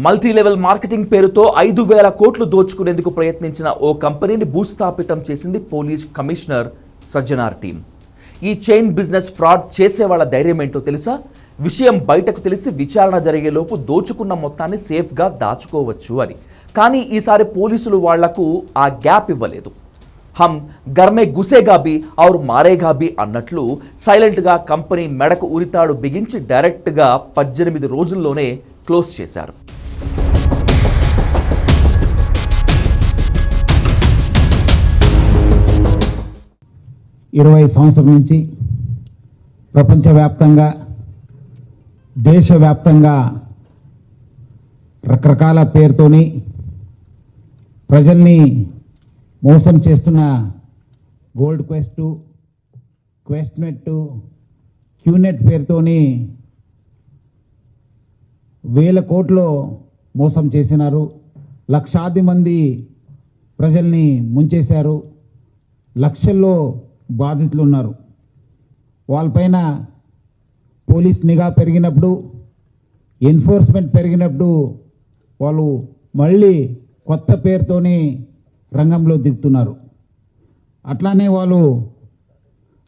Multi level marketing పేరుతో 5,000 కోట్లు దోచుకునేందుకు ప్రయత్నించిన ఓ కంపెనీని భూస్థాపితం చేసింది పోలీస్ కమిషనర్ సజ్జనార్ టీం. ఈ చైన్ బిజినెస్ ఫ్రాడ్ చేసేవాళ్ల ధైర్యం ఏంటో తెలుసా? విషయం బయటకు తెలిసి విచారణ జరిగేలోపు దోచుకున్న మొత్తాన్ని సేఫ్గా దాచుకోవచ్చు అని. కానీ ఈసారి పోలీసులు వాళ్లకు ఆ గ్యాప్ ఇవ్వలేదు. హమ్ గర్మే గుసేగా బి ఔర్ మారేగా బి అన్నట్లు సైలెంట్గా కంపెనీ మెడకు ఉరితాడు బిగించి డైరెక్ట్గా 18 రోజుల్లోనే క్లోజ్ చేశారు. సంవత్సరం నుంచి ప్రపంచవ్యాప్తంగా దేశవ్యాప్తంగా రకరకాల పేరుతోని ప్రజల్ని మోసం చేస్తున్న గోల్డ్ క్వెస్ట్, క్వెస్ట్నెట్, క్యూనెట్ పేరుతోని 1,000 కోట్లు మోసం చేసినారు. లక్షాది మంది ప్రజల్ని ముంచేశారు. లక్షల్లో బాధితులు ఉన్నారు. వాళ్ళపైన పోలీస్ నిఘా పెరిగినప్పుడు, ఎన్ఫోర్స్మెంట్ పెరిగినప్పుడు వాళ్ళు మళ్ళీ కొత్త పేరుతోనే రంగంలో దిగుతున్నారు. అట్లానే వాళ్ళు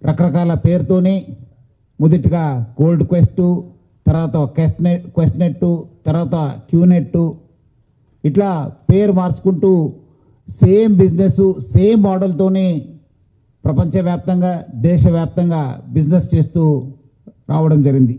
రకరకాల పేరుతోనే మొదటిగా గోల్డ్ క్వెస్ట్, తర్వాత క్వెస్ట్నెట్, తర్వాత క్యూనెట్, ఇట్లా పేరు మార్చుకుంటూ సేమ్ బిజినెస్ సేమ్ మోడల్తోనే ప్రపంచవ్యాప్తంగా దేశవ్యాప్తంగా బిజినెస్ చేస్తూ రావడం జరిగింది.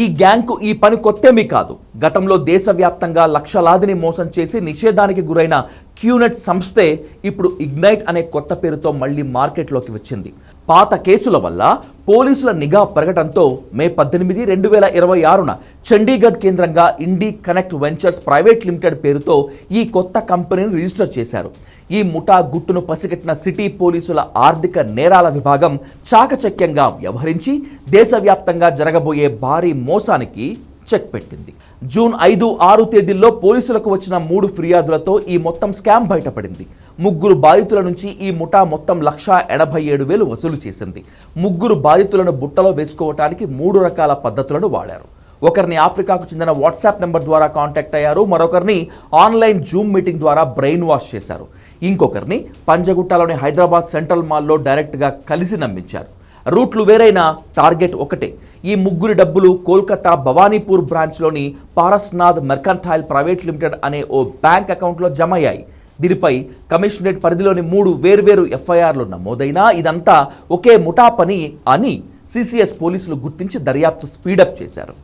ఈ గ్యాంగ్కు ఈ పని కొత్తేమీ కాదు. గతంలో దేశవ్యాప్తంగా లక్షలాదిని మోసం చేసి నిషేధానికి గురైన క్యూనెట్ సంస్థే ఇప్పుడు ఇగ్నైట్ అనే కొత్త పేరుతో మళ్లీ మార్కెట్లోకి వచ్చింది. పాత కేసుల వల్ల పోలీసుల నిఘా పెరగడంతో మే 18, 2026న చండీగఢ్ కేంద్రంగా ఇండి కనెక్ట్ వెంచర్స్ ప్రైవేట్ లిమిటెడ్ పేరుతో ఈ కొత్త కంపెనీని రిజిస్టర్ చేశారు. ఈ ముఠా గుట్టును పసిగట్టిన సిటీ పోలీసుల ఆర్థిక నేరాల విభాగం చాకచక్యంగా వ్యవహరించి దేశవ్యాప్తంగా జరగబోయే భారీ మోసానికి చెక్ పెట్టింది. జూన్ 5, 6 తేదీల్లో పోలీసులకు వచ్చిన 3 ఫిర్యాదులతో ఈ మొత్తం స్కామ్ బయటపడింది. 3 బాధితుల నుంచి ఈ ముఠా మొత్తం 1,87,000 వసూలు చేసింది. 3 బాధితులను బుట్టలో వేసుకోవటానికి 3 రకాల పద్ధతులను వాడారు. ఒకరిని ఆఫ్రికాకు చెందిన వాట్సాప్ నెంబర్ ద్వారా కాంటాక్ట్ అయ్యారు. మరొకరిని ఆన్లైన్ జూమ్ మీటింగ్ ద్వారా బ్రెయిన్ వాష్ చేశారు. ఇంకొకరిని పంజగుట్టలోని హైదరాబాద్ సెంట్రల్ మాల్లో డైరెక్ట్గా కలిసి నమ్మించారు. రూట్లు వేరైనా టార్గెట్ ఒకటే. ఈ 3 డబ్బులు కోల్కతా భవానీపూర్ బ్రాంచ్లోని పారస్నాథ్ మెర్కంటైల్ ప్రైవేట్ లిమిటెడ్ అనే ఓ బ్యాంక్ అకౌంట్లో జమ అయ్యాయి. దీనిపై కమిషనరేట్ పరిధిలోని 3 వేర్వేరు ఎఫ్ఐఆర్లు నమోదైనా ఇదంతా ఒకే ముఠా పని అని సిసిఎస్ పోలీసులు గుర్తించి దర్యాప్తు స్పీడప్ చేశారు.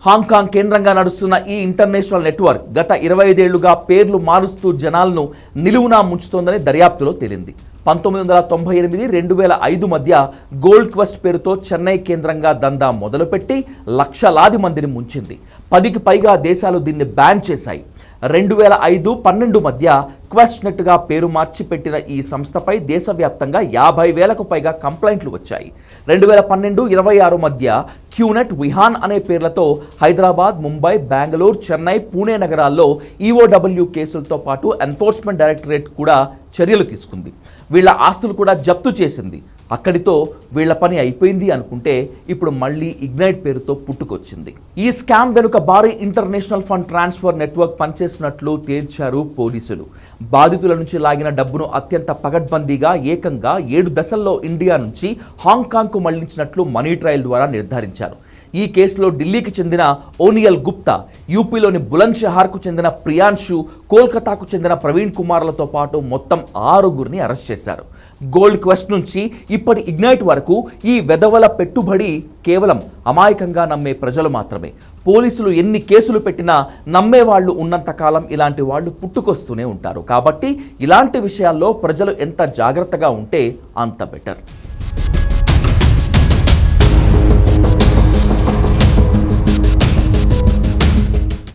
హాంకాంగ్ కేంద్రంగా నడుస్తున్న ఈ ఇంటర్నేషనల్ నెట్వర్క్ గత 25 ఏళ్లుగా పేర్లు మారుస్తూ జనాలను నిలువునా ముంచుతోందని దర్యాప్తులో తేలింది. 1998, 2005 మధ్య గోల్డ్ క్వెస్ట్ పేరుతో చెన్నై కేంద్రంగా దందా మొదలుపెట్టి లక్షలాది మందిని ముంచింది. 10కి పైగా దేశాలు దీన్ని బ్యాన్ చేశాయి. 2005-12 మధ్య క్వెస్ట్నెట్గా పేరు మార్చి పెట్టిన ఈ సంస్థపై దేశవ్యాప్తంగా 50,000కు పైగా కంప్లైంట్లు వచ్చాయి. 2012-26 మధ్య క్యూనెట్, విహాన్ అనే పేర్లతో హైదరాబాద్, ముంబై, బెంగళూరు, చెన్నై, పూణే నగరాల్లో ఈఓడబ్ల్యూ కేసులతో పాటు ఎన్ఫోర్స్మెంట్ డైరెక్టరేట్ కూడా చర్యలు తీసుకుంది. వీళ్ల ఆస్తులు కూడా జప్తు చేసింది. అక్కడితో వీళ్ల పని అయిపోయింది అనుకుంటే ఇప్పుడు మళ్ళీ ఇగ్నైట్ పేరుతో పుట్టుకొచ్చింది. ఈ స్కామ్ వెనుక భారీ ఇంటర్నేషనల్ ఫండ్ ట్రాన్స్ఫర్ నెట్వర్క్ పనిచేస్తున్నట్లు తేల్చారు పోలీసులు. బాధితుల నుంచి లాగిన డబ్బును అత్యంత పగడ్బందీగా ఏకంగా 7 దశల్లో ఇండియా నుంచి హాంకాంగ్కు మళ్లించినట్లు మనీ ట్రయల్ ద్వారా నిర్ధారించారు. ఈ కేసులో ఢిల్లీకి చెందిన ఓనియల్ గుప్తా, యూపీలోని బులంద్ షహర్కు చెందిన ప్రియాంశు, కోల్కతాకు చెందిన ప్రవీణ్ కుమార్లతో పాటు మొత్తం 6గురిని అరెస్ట్ చేశారు. గోల్డ్ క్వెస్ట్ నుంచి ఇప్పటి ఇగ్నైట్ వరకు ఈ వెధవల పెట్టుబడి కేవలం అమాయకంగా నమ్మే ప్రజలు మాత్రమే. పోలీసులు ఎన్ని కేసులు పెట్టినా నమ్మేవాళ్లు ఉన్నంతకాలం ఇలాంటి వాళ్ళు పుట్టుకొస్తూనే ఉంటారు. కాబట్టి ఇలాంటి విషయాల్లో ప్రజలు ఎంత జాగ్రత్తగా ఉంటే అంత బెటర్.